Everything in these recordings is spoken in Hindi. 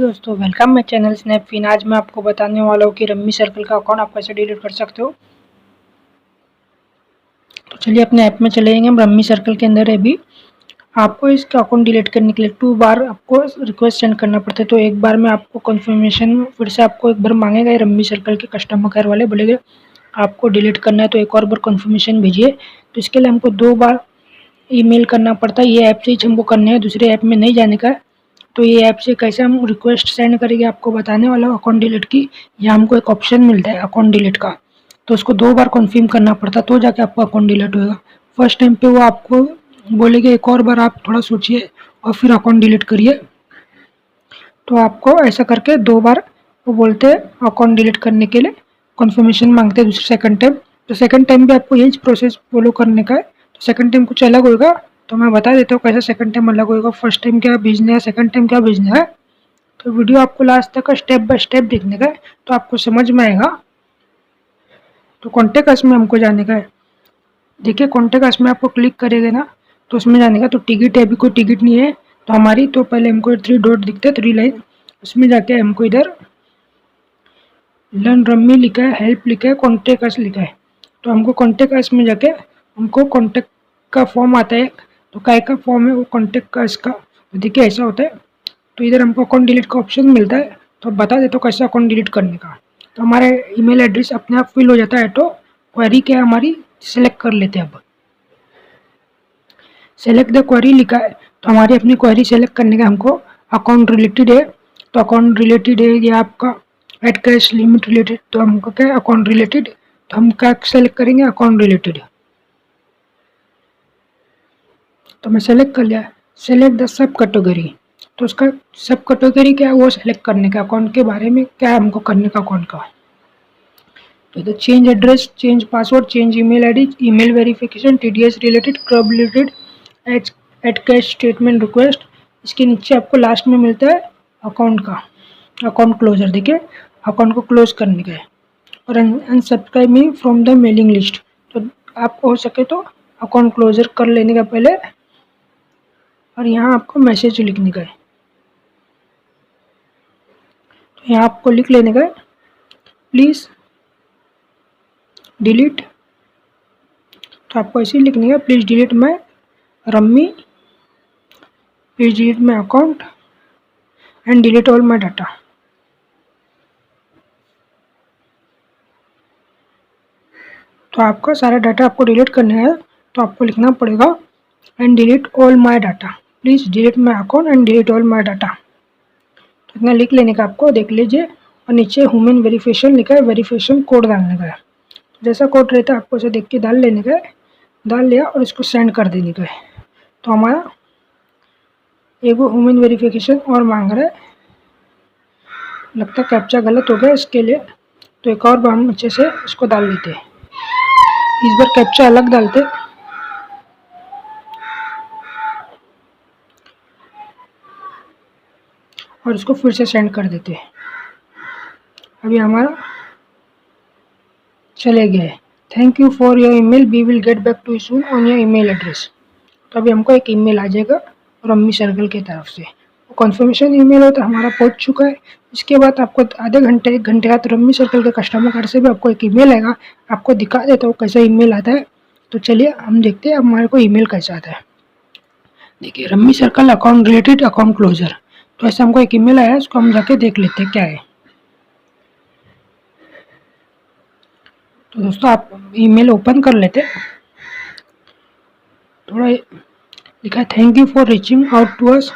दोस्तों वेलकम माय चैनल स्नैपफिन। आज मैं आपको बताने वाला हूँ कि रम्मी सर्कल का अकाउंट आप कैसे डिलीट कर सकते हो। तो चलिए अपने ऐप में चले जाएंगे। हम रम्मी सर्कल के अंदर है। अभी आपको इसका अकाउंट डिलीट करने के लिए 2 बार आपको रिक्वेस्ट सेंड करना पड़ता है। तो एक बार में आपको कंफर्मेशन फिर से आपको एक बार मांगेगा ये रम्मी सर्कल के कस्टमर केयर वाले, बोलेंगे आपको डिलीट करना है तो एक और बार कंफर्मेशन भेजिए। तो इसके लिए हमको 2 बार ईमेल करना पड़ता है। ये ऐप से ही हमको करने हैं, दूसरे ऐप में नहीं जाने का है। तो ये ऐप से कैसे हम रिक्वेस्ट सेंड करेंगे आपको बताने वाला हूँ अकाउंट डिलीट की। यहाँ हमको एक ऑप्शन मिलता है अकाउंट डिलीट का, तो उसको 2 बार कन्फर्म करना पड़ता है तो जाके आपका अकाउंट डिलीट होगा। फर्स्ट टाइम पे वो आपको बोलेंगे एक और बार आप थोड़ा सोचिए और फिर अकाउंट डिलीट करिए। तो आपको ऐसा करके 2 बार वो बोलते हैं अकाउंट डिलीट करने के लिए, कन्फर्मेशन मांगते हैं दूसरे सेकंड टाइम। तो सेकंड टाइम भी आपको यही प्रोसेस फॉलो करने का है। तो सेकंड टाइम कुछ अलग होगा, तो मैं बता देता हूँ कैसे सेकंड टाइम अलग होगा। फर्स्ट टाइम क्या भेजना है, सेकंड टाइम क्या भेजना है। तो वीडियो आपको लास्ट तक स्टेप बाय स्टेप देखने का है तो आपको समझ में आएगा। तो कॉन्टेक्ट अस में हमको जाने का है। देखिए कॉन्टेक्ट अस में आपको क्लिक करेंगे ना तो उसमें जाने का। तो टिकट है, अभी कोई टिकट नहीं है तो हमारी, तो पहले हमको 3 डॉट दिखते हैं, 3 लाइन, उसमें जाके हमको इधर लर्न रम्मी लिखा है, हेल्प लिखा है, कॉन्टेक्ट अस लिखा है। तो हमको कॉन्टेक्ट अस में जाके हमको कॉन्टेक्ट का फॉर्म आता है। तो काय का फॉर्म है वो कॉन्टेक्ट का इसका। तो देखिए ऐसा होता है। तो इधर हमको अकाउंट डिलीट का ऑप्शन मिलता है। तो बता देता हूँ कैसे अकाउंट डिलीट करने का। तो हमारे ईमेल एड्रेस अपने आप फिल हो जाता है। तो क्वेरी क्या है हमारी, सेलेक्ट कर लेते हैं। अब सेलेक्ट द क्वेरी लिखा है तो हमारी अपनी क्वेरी सेलेक्ट करने का हमको अकाउंट रिलेटेड है। तो अकाउंट रिलेटेड है या आपका एड कैश लिमिट रिलेटेड, तो हमको क्या है अकाउंट रिलेटेड। तो हम क्या सेलेक्ट करेंगे, अकाउंट रिलेटेड। तो मैं सेलेक्ट कर लिया। सेलेक्ट द सब कैटेगरी, तो उसका सब कैटेगरी क्या है वो सेलेक्ट करने का, अकाउंट के बारे में क्या है हमको करने का अकाउंट का। तो इधर change address, change password, change email ID, email verification, TDS related, क्रब related, ad cash statement request. इसके नीचे आपको लास्ट में मिलता है अकाउंट का अकाउंट क्लोजर। देखिए अकाउंट को क्लोज करने का है। और unsubscribe me from the mailing list, तो आपको हो सके तो अकाउंट क्लोजर कर लेने का पहले। और यहाँ आपको मैसेज लिखने का है। तो यहाँ आपको लिख लेने का है प्लीज़ डिलीट। तो आपको ऐसे ही लिखने का, please delete my rummy, please delete my account and delete all my data. तो आपका सारा डाटा आपको डिलीट करना है तो आपको लिखना पड़ेगा and delete all my data, please delete my account and delete all my data. तो इतना लिख लेने का आपको, देख लीजिए। और नीचे ह्यूमन वेरिफिकेशन लिखा है, वेरिफिकेशन कोड डालने का है। जैसा कोड रहता है आपको उसे देख के डाल लेने का है। डाल लिया और इसको सेंड कर देने का है। तो हमारा एक वो ह्यूमन वेरिफिकेशन और मांग रहा है, लगता है कैप्चा गलत हो गया इसके लिए। तो एक और बार हम अच्छे से इसको डाल लेते हैं। इस बार कैप्चा अलग डालते और इसको फिर से सेंड कर देते हैं। अभी हमारा चले गए। Thank you for your email, we will get back to you soon on your email address. तो अभी हमको एक ईमेल आ जाएगा रम्मी सर्कल की तरफ से। कॉन्फर्मेशन ईमेल हो तो हमारा पहुंच चुका है। इसके बाद आपको आधे घंटे 1 घंटे बाद रम्मी सर्कल के कस्टमर केयर से भी आपको एक ईमेल आएगा। आपको दिखा देता हूँ कैसा ईमेल आता है। तो चलिए हम देखते हैं हमारे को ईमेल कैसा आता है। देखिए Rummy Circle account related account closure, तो ऐसा हमको एक ईमेल आया है। उसको हम जाके देख लेते हैं क्या है। तो दोस्तों आप ईमेल ओपन कर लेते हैं। थोड़ा लिखा है thank you for reaching out to us,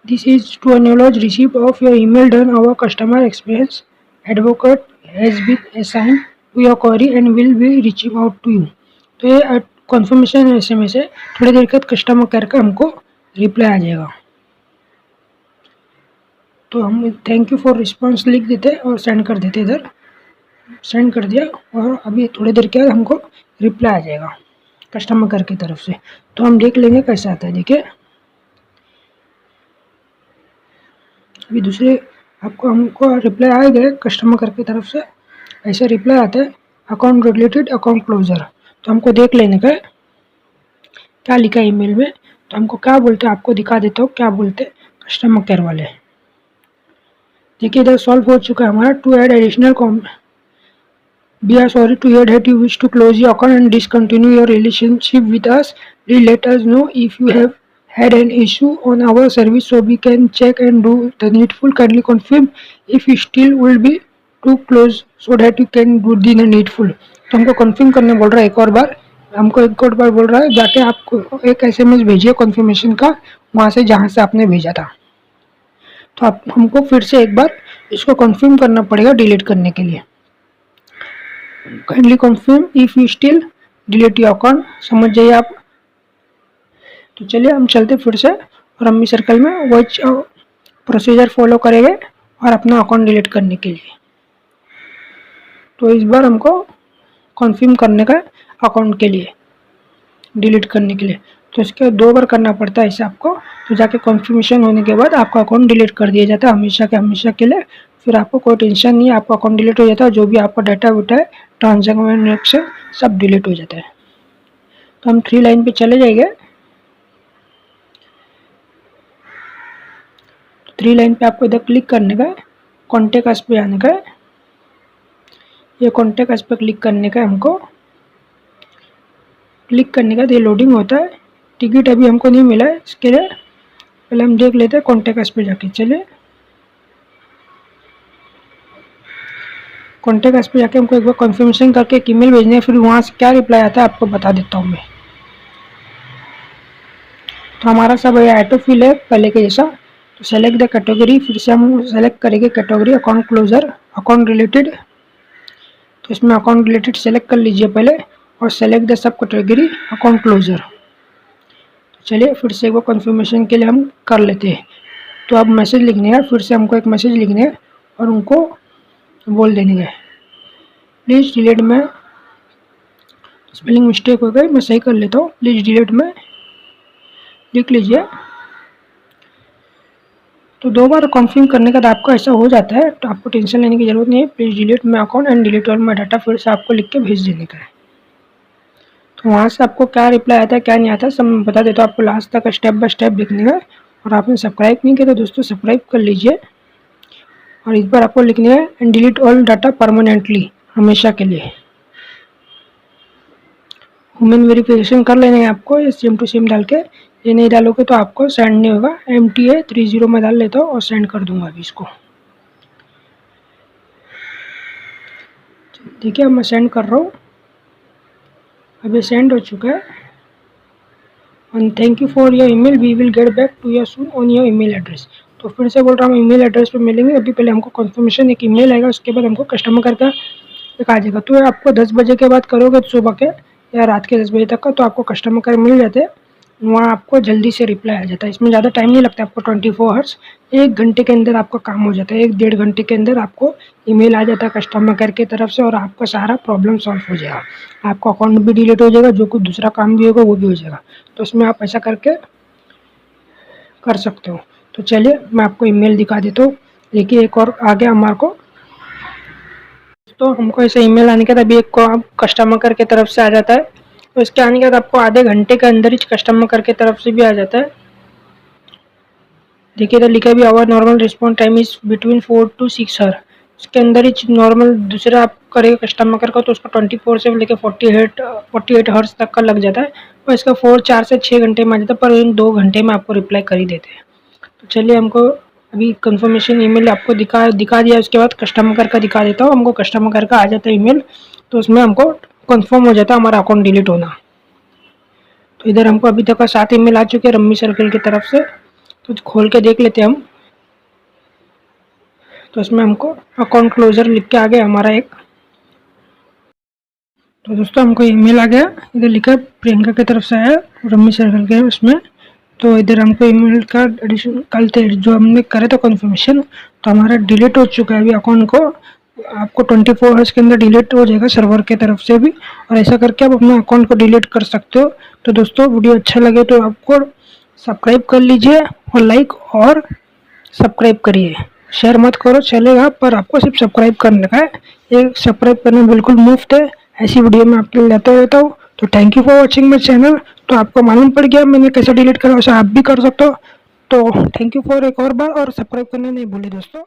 this is to acknowledge receipt of your email done our customer experience advocate has been assigned to your query and will be reaching out to you। तो ये कॉन्फर्मेशन SMS है। थोड़ी देर के बाद कस्टमर केयर का हमको रिप्लाई आ जाएगा। तो हम थैंक यू फॉर रिस्पॉन्स लिख देते और सेंड कर देते। इधर सेंड कर दिया और अभी थोड़ी देर के बाद हमको रिप्लाई आ जाएगा कस्टमर केयर की तरफ से। तो हम देख लेंगे कैसा आता है। देखिए अभी दूसरे आपको हमको रिप्लाई आ गए कस्टमर केयर की तरफ से। ऐसे रिप्लाई आता है अकाउंट रिलेटेड अकाउंट क्लोजर। तो हमको देख लेने का है क्या लिखा है ईमेल में। तो हमको क्या बोलते हैं आपको दिखा देता हूँ क्या बोलते हैं कस्टमर केयर वाले। देखिए इधर सॉल्व हो चुका है हमारा। To add additional We are sorry to hear that you wish to close your account and discontinue your relationship with us. Please let us know if you have had an issue on our service so we can check and do the needful. Kindly confirm if you still will be to close so that you can do the needful. तो हमको confirm करने बोल रहा है एक और बार, हमको एक और बार बोल रहा है जाके आपको एक SMS भेजिए confirmation का वहाँ से जहाँ से आपने भेजा था। तो आप हमको फिर से एक बार इसको confirm करना पड़ेगा डिलीट करने के लिए। Kindly confirm if you still delete your account. समझ जाइए आप। तो चलिए हम चलते फिर से रम्मी सर्कल में वही प्रोसीजर फॉलो करेंगे और अपना अकाउंट डिलीट करने के लिए। तो इस बार हमको कन्फर्म करने का अकाउंट के लिए डिलीट करने के लिए, तो इसके 2 बार करना पड़ता है ऐसे आपको। तो जाके कन्फर्मेशन होने के बाद आपका अकाउंट डिलीट कर दिया जाता है हमेशा के लिए। फिर आपको कोई टेंशन नहीं है, आपका अकाउंट डिलीट हो जाता है। जो भी आपका डाटा वोटा है ट्रांजैक्शन सब डिलीट हो जाता है। तो हम 3 लाइन पे चले जाएंगे। 3 लाइन पे आपको इधर क्लिक करने का है, कॉन्टेक्ट अस पे आने का है। ये कॉन्टेक्ट अस पे क्लिक करने का है हमको। क्लिक करने का ये लोडिंग होता है। टिकट अभी हमको नहीं मिला है, इसके लिए पहले हम देख लेते हैं कॉन्टेक्ट अस पे जाके। चलिए कॉन्टेक्ट अस पे जाके हमको एक बार कन्फर्मेशन करके एक ईमेल भेजना है। फिर वहाँ से क्या रिप्लाई आता है आपको बता देता हूँ मैं। तो हमारा सब ये ऑटो फिल है पहले के जैसा। तो सेलेक्ट द कैटेगरी, फिर से हम सेलेक्ट करेंगे category account closure account related. तो इसमें अकाउंट रिलेटेड सेलेक्ट कर लीजिए पहले और select the subcategory account closure. तो चलिए फिर से एक बार कन्फर्मेशन के लिए हम कर लेते हैं। तो अब मैसेज लिखने का, फिर से हमको एक मैसेज लिखने है और उनको बोल देने का प्लीज़ डिलीट में, स्पेलिंग मिस्टेक हो गई मैं सही कर लेता हूँ। प्लीज़ डिलीट में लिख लीजिए। तो 2 बार कन्फर्म करने के बाद आपको ऐसा हो जाता है, तो आपको टेंशन लेने की ज़रूरत नहीं है। Please delete my account and delete all my data, फिर से आपको लिख के भेज देने का है। तो वहाँ से आपको क्या रिप्लाई आता है क्या नहीं आता है सब मैं बता देता हूँ आपको। लास्ट तक स्टेप बाय स्टेप देखने का। और आपने सब्सक्राइब नहीं किया तो दोस्तों सब्सक्राइब कर लीजिए। और इस बार आपको लिखने है and delete all data permanently, हमेशा के लिए। ह्यूमन वेरिफिकेशन कर लेना है आपको, ये सेम टू सेम डाल के। ये नहीं डालोगे तो आपको सेंड नहीं होगा। MTA 30 में डाल लेता हूँ और सेंड कर दूंगा अभी इसको। देखिए अब मैं सेंड कर रहा हूँ, अभी सेंड हो चुका है। And thank you for your email, we will get back to you soon on your email address. तो फिर से बोल रहा हूँ ईमेल एड्रेस पे मिलेंगे। अभी पहले हमको कंफर्मेशन एक ईमेल आएगा, उसके बाद हमको कस्टमर केयर का एक आ जाएगा। तो आपको 10 बजे के बाद करोगे सुबह के या रात के 10 बजे तक का, तो आपको कस्टमर केयर मिल जाते हैं। वहाँ आपको जल्दी से रिप्लाई आ जाता है। इसमें ज़्यादा टाइम नहीं लगता आपको, 24 आवर्स 1 घंटे के अंदर आपका काम हो जाता है। 1-1.5 घंटे के अंदर आपको ईमेल आ जाता है कस्टमर केयर की तरफ से और आपका सारा प्रॉब्लम सॉल्व हो जाएगा। आपका अकाउंट भी डिलीट हो जाएगा, जो कुछ दूसरा काम भी होगा वो भी हो जाएगा। तो इसमें आप ऐसा करके कर सकते हो। तो चलिए मैं आपको ईमेल दिखा देता हूँ। देखिए एक और आ गया हमारे को। तो हमको ऐसे ईमेल आने के बाद अभी एक को कस्टमर केयर की तरफ से आ जाता है। तो इसके आने के बाद आपको आधे घंटे के अंदर ही कस्टमर केयर की तरफ से भी आ जाता है। देखिए इधर लिखा भी our normal response time is between 4 to 6 hour. इसके अंदर ही नॉर्मल दूसरा आप करेगा कस्टमर केयर का तो उसका 24 से लेकर 48 हर्ट्ज तक का लग जाता है। और इसका 4 से 6 घंटे में आ जाता है, पर इन 2 घंटे में आपको रिप्लाई कर ही देते हैं। तो चलिए हमको अभी कंफर्मेशन ईमेल आपको दिखा दिया। उसके बाद कस्टमर केयर का दिखा देता हूँ। हमको कस्टमर केयर का आ जाता है ईमेल, तो उसमें हमको कंफर्म हो जाता है हमारा अकाउंट डिलीट होना। तो इधर हमको अभी तक का 7 ईमेल आ चुके हैं रम्मी सर्कल की तरफ से। तो खोल के देख लेते हैं हम। तो इसमें हमको अकाउंट क्लोजर लिख के आ गया हमारा एक। तो दोस्तों हमको ईमेल आ गया, इधर लिखा प्रियंका की तरफ से आया रम्मी सर्कल के उसमें। तो इधर हमको ईमेल का एडिशन कल थे जो हमने करे तो कन्फर्मेशन, तो हमारा डिलीट हो चुका है अभी अकाउंट को। आपको 24 आवर्स के अंदर डिलीट हो जाएगा सर्वर के तरफ से भी। और ऐसा करके आप अपने अकाउंट को डिलीट कर सकते हो। तो दोस्तों वीडियो अच्छा लगे तो आपको सब्सक्राइब कर लीजिए और लाइक और सब्सक्राइब करिए। शेयर मत करो चलेगा, पर आपको सिर्फ सब्सक्राइब करने का है। ये सब्सक्राइब करना बिल्कुल मुफ्त है। ऐसी वीडियो मैं आपके लिए लाता रहता हूँ। तो thank you for watching my channel. तो आपको मालूम पड़ गया मैंने कैसे डिलीट करा, वैसे आप भी कर सकते हो। तो थैंक यू फॉर एक और बार, और सब्सक्राइब करना नहीं भूलिए दोस्तों।